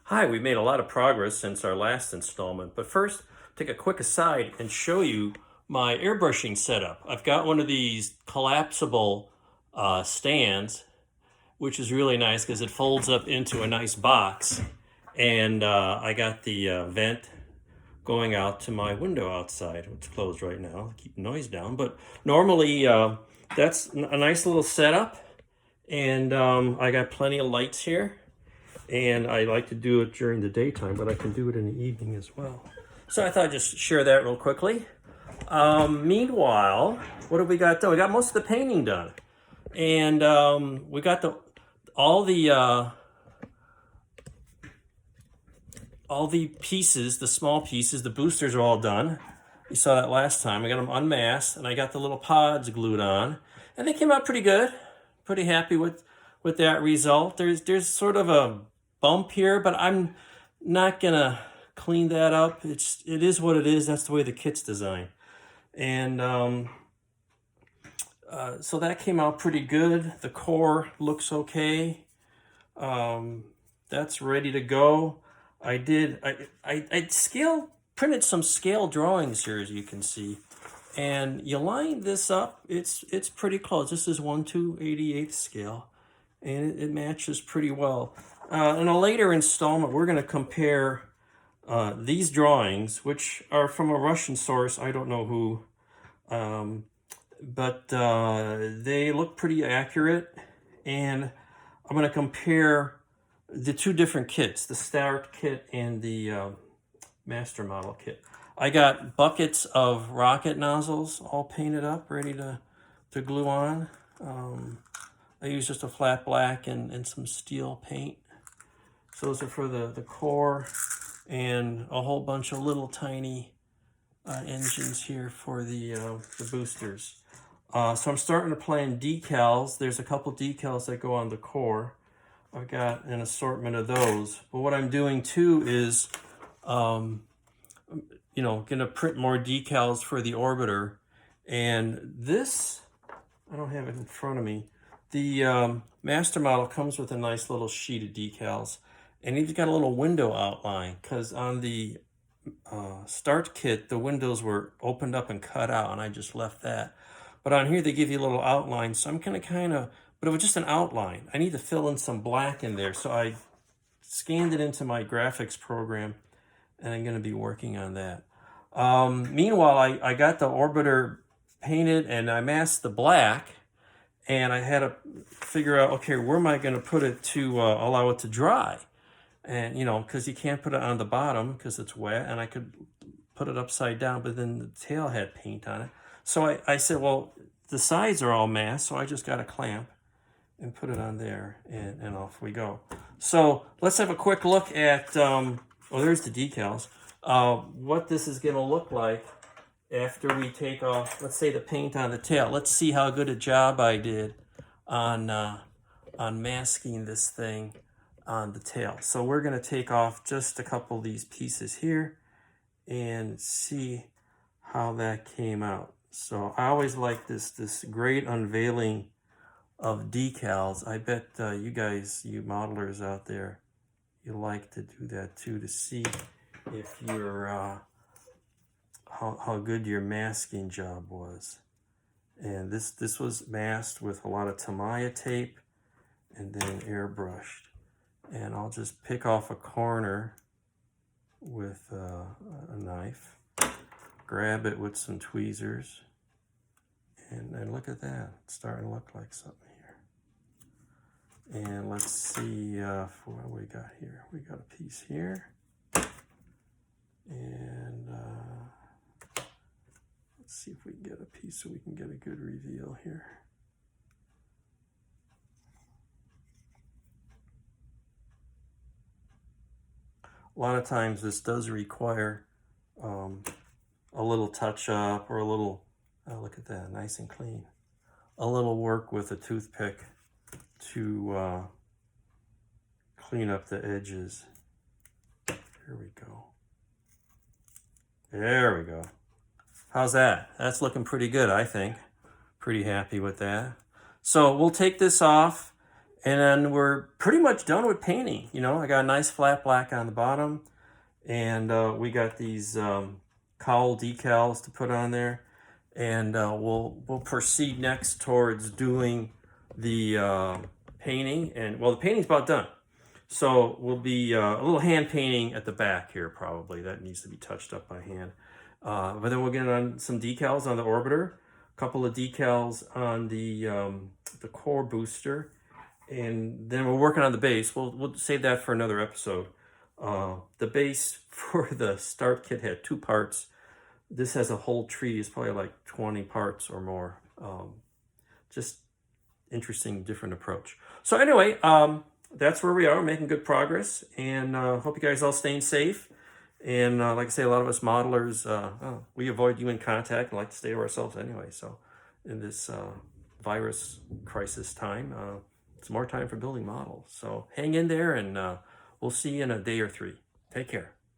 Hi, we've made a lot of progress since our last installment, but first, take a quick aside and show you my airbrushing setup. I've got one of these collapsible stands, which is really nice because it folds up into a nice box. And I got the vent going out to my window outside. It's closed right now, keep the noise down. But normally, that's a nice little setup. And I got plenty of lights here. And I like to do it during the daytime, but I can do it in the evening as well. So I thought I'd just share that real quickly. Meanwhile, what have we got done? We got most of the painting done, and we got all the pieces, the small pieces, the boosters are all done. You saw that last time. I got them unmasked, and I got the little pods glued on, and they came out pretty good. Pretty happy with that result. There's sort of a bump here, but I'm not gonna clean that up. It is what it is. That's the way the kit's designed, and so that came out pretty good. The core looks okay. That's ready to go. I printed some scale drawings here, as you can see, and you line this up. It's pretty close. This is 1/288 scale, and it matches pretty well. In a later installment, we're going to compare these drawings, which are from a Russian source. I don't know who, but they look pretty accurate. And I'm going to compare the two different kits, the Start kit and the Master Model kit. I got buckets of rocket nozzles all painted up, ready to glue on. I use just a flat black and some steel paint. So those are for the core, and a whole bunch of little tiny engines here for the boosters. So I'm starting to plan decals. There's a couple decals that go on the core. I've got an assortment of those. But what I'm doing too is, gonna print more decals for the orbiter. And this, I don't have it in front of me. The Master Model comes with a nice little sheet of decals, and you've got a little window outline, because on the Start kit, the windows were opened up and cut out, and I just left that. But on here, they give you a little outline, so I'm gonna but it was just an outline. I need to fill in some black in there, so I scanned it into my graphics program, and I'm gonna be working on that. Meanwhile, I got the orbiter painted, and I masked the black, and I had to figure out, okay, where am I going to put it to allow it to dry? And, because you can't put it on the bottom because it's wet, and I could put it upside down, but then the tail had paint on it. So I said, well, the sides are all masked, so I just got a clamp and put it on there, and off we go. So let's have a quick look at, there's the decals, what this is going to look like after we take off, let's say, the paint on the tail. Let's see how good a job I did on masking this thing on the tail. So we're going to take off just a couple of these pieces here and see how that came out. So I always like this great unveiling of decals. I bet you guys, you modelers out there, you like to do that too, to see if you're how good your masking job was. And this was masked with a lot of Tamiya tape and then airbrushed. And I'll just pick off a corner with a knife, grab it with some tweezers, and look at that. It's starting to look like something here. And let's see what we got here. We got a piece here. And let's see if we can get a piece so we can get a good reveal here. A lot of times this does require a little touch up, or a little, look at that, nice and clean. A little work with a toothpick to clean up the edges. Here we go. There we go. How's that? That's looking pretty good, I think. Pretty happy with that. So we'll take this off, And then we're pretty much done with painting. You know, I got a nice flat black on the bottom, and we got these cowl decals to put on there. And we'll proceed next towards doing the painting. And well, the painting's about done. So we'll be a little hand painting at the back here probably. That needs to be touched up by hand. But then we'll get on some decals on the orbiter, a couple of decals on the core booster, and then we're working on the base. We'll save that for another episode. The base for the start kit had 2 parts. This has a whole tree. It's probably like 20 parts or more. Just interesting, different approach. So anyway, that's where we are, making good progress, and hope you guys all staying safe. And like I say, a lot of us modelers, we avoid human contact and like to stay to ourselves anyway. So in this virus crisis time, it's more time for building models. So hang in there, and we'll see you in a day or 3. Take care.